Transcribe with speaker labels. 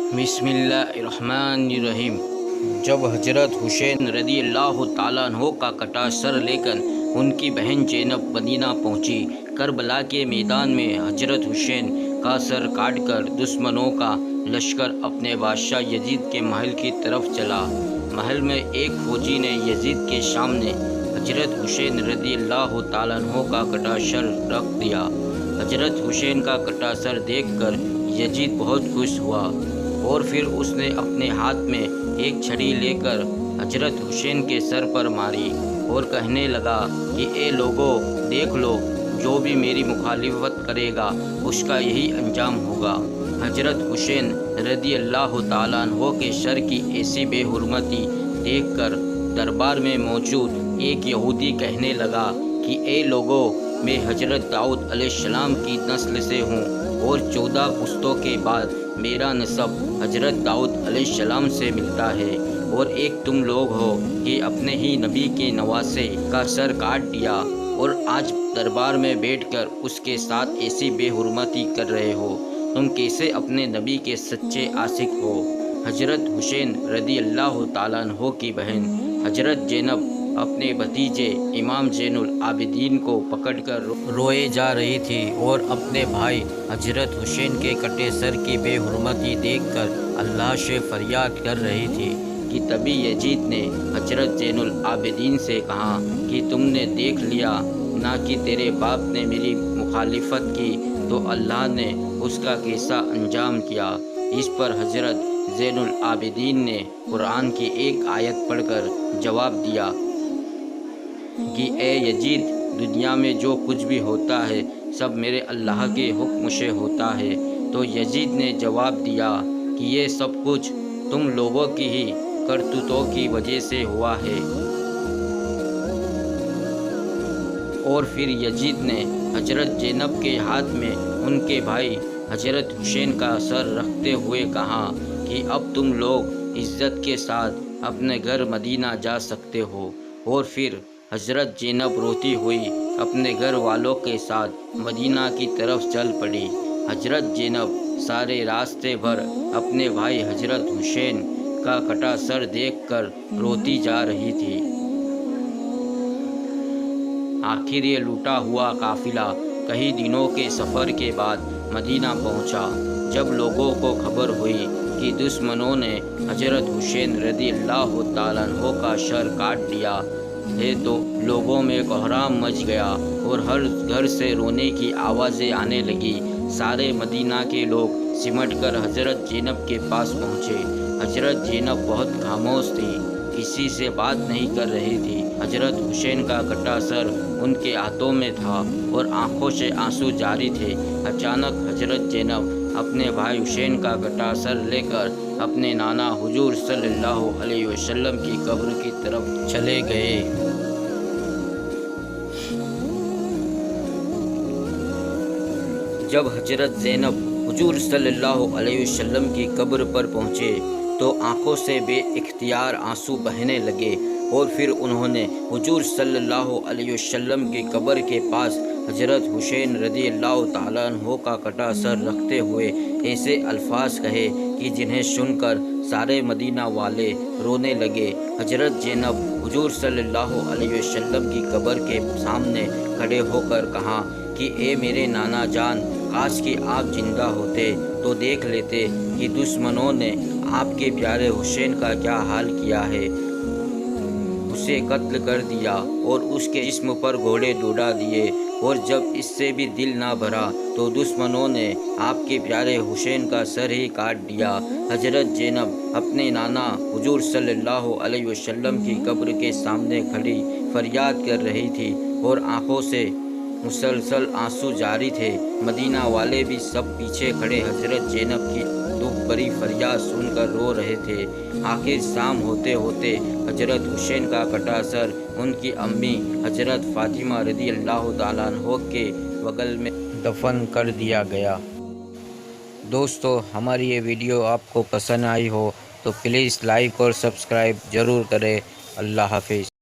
Speaker 1: बिस्मिल्लाहिर्रहमानिर्रहीम। जब हजरत हुसैन रदी अल्लाह ताला अन्हो का कटा सर लेकर उनकी बहन ज़ैनब मदीना पहुंची, करबला के मैदान में हजरत हुसैन का सर काटकर दुश्मनों का लश्कर अपने बादशाह यजीद के महल की तरफ चला। महल में एक फौजी ने यजीद के सामने हजरत हुसैन रदी अल्लाह ताला अन्हो का कटा सर रख दिया। हजरत हुसैन का कटा सर देखकर यजीद बहुत खुश हुआ और फिर उसने अपने हाथ में एक छड़ी लेकर हजरत हुसैन के सर पर मारी और कहने लगा कि ए लोगों, देख लो, जो भी मेरी मुखालिफत करेगा उसका यही अंजाम होगा। हजरत हुसैन रदी अल्लाह ताला अन्हो के सर की ऐसी बेहुरमती देखकर दरबार में मौजूद एक यहूदी कहने लगा कि ए लोगों, मैं हजरत दाऊद अलैहिस्सलाम की नस्ल से हूँ और 14 पुश्तों के बाद मेरा नसब हजरत दाऊद अलैहिस्सलाम से मिलता है, और एक तुम लोग हो कि अपने ही नबी के नवासे का सर काट दिया और आज दरबार में बैठकर उसके साथ ऐसी बेहुरमती कर रहे हो। तुम कैसे अपने नबी के सच्चे आशिक हो? हजरत हुसैन रदी अल्लाह ताला अन्हो की बहन हजरत ज़ैनब अपने भतीजे इमाम ज़ैनुल आबिदीन को पकड़कर रोए जा रही थी और अपने भाई हजरत हुसैन के कटे सर की बेहुरमती देखकर अल्लाह से फरियाद कर रही थी कि तभी यजीद ने हजरत ज़ैनुल आबिदीन से कहा कि तुमने देख लिया ना कि तेरे बाप ने मेरी मुखालिफत की तो अल्लाह ने उसका कैसा अंजाम किया। इस पर हजरत ज़ैनुल आबिदीन ने कुरान की एक आयत पढ़कर जवाब दिया कि ए यजीद, दुनिया में जो कुछ भी होता है सब मेरे अल्लाह के हुक्म से होता है। तो यजीद ने जवाब दिया कि ये सब कुछ तुम लोगों की ही करतूतों की वजह से हुआ है। और फिर यजीद ने हजरत ज़ैनब के हाथ में उनके भाई हजरत हुसैन का सर रखते हुए कहा कि अब तुम लोग इज्जत के साथ अपने घर मदीना जा सकते हो। और फिर हजरत ज़ैनब रोती हुई अपने घर वालों के साथ मदीना की तरफ चल पड़ी। हजरत ज़ैनब सारे रास्ते भर अपने भाई हजरत हुसैन का कटा सर देखकर रोती जा रही थी। आखिर ये लूटा हुआ काफिला कई दिनों के सफ़र के बाद मदीना पहुंचा। जब लोगों को खबर हुई कि दुश्मनों ने हजरत हुसैन रदी अल्लाह ताला अन्हो का सर काट दिया है तो लोगों में कोहराम मच गया और हर घर से रोने की आवाज़ें आने लगी। सारे मदीना के लोग सिमट कर हजरत ज़ैनब के पास पहुँचे। हजरत ज़ैनब बहुत खामोश थी, किसी से बात नहीं कर रही थी। हजरत हुसैन का कटा सर उनके हाथों में था और आंखों से आंसू जारी थे। अचानक हजरत ज़ैनब अपने भाई हुसैन का कटा सर लेकर अपने नाना हुजूर सल्लल्लाहु अलैहि वसल्लम की कब्र की तरफ चले गए। जब हजरत ज़ैनब हुजूर सल्लल्लाहु अलैहि वसल्लम की कब्र पर पहुँचे तो आंखों से बेइख्तियार आंसू बहने लगे और फिर उन्होंने हुजूर सल्लल्लाहु अलैहि वसल्लम की कब्र के पास हजरत हुसैन रदी अल्लाह ताला अन्हो का कटा सर रखते हुए ऐसे अल्फाज कहे कि जिन्हें सुनकर सारे मदीना वाले रोने लगे। हजरत ज़ैनब हुजूर सल्लल्लाहु अलैहि वसल्लम की कब्र के सामने खड़े होकर कहा कि ए मेरे नाना जान, काश कि आप जिंदा होते तो देख लेते कि दुश्मनों ने आपके प्यारे हुसैन का क्या हाल किया है। उसे कत्ल कर दिया और उसके जिस्म पर घोड़े दौड़ा दिए, और जब इससे भी दिल ना भरा तो दुश्मनों ने आपके प्यारे हुसैन का सर ही काट दिया। हजरत ज़ैनब अपने नाना हुजूर सल्लल्लाहु अलैहि वसल्लम की कब्र के सामने खड़ी फरियाद कर रही थी और आंखों से मुसलसल आंसू जारी थे। मदीना वाले भी सब पीछे खड़े हजरत ज़ैनब की दुख भरी फरियाद सुनकर रो रहे थे। आखिर शाम होते होते हजरत हुसैन का कटा सर उनकी अम्मी हजरत फ़ातिमा रदी अल्लाह ताला अन्हो के बगल में दफन कर दिया गया। दोस्तों, हमारी ये वीडियो आपको पसंद आई हो तो प्लीज़ लाइक और सब्सक्राइब ज़रूर करें। अल्लाह हाफिज़।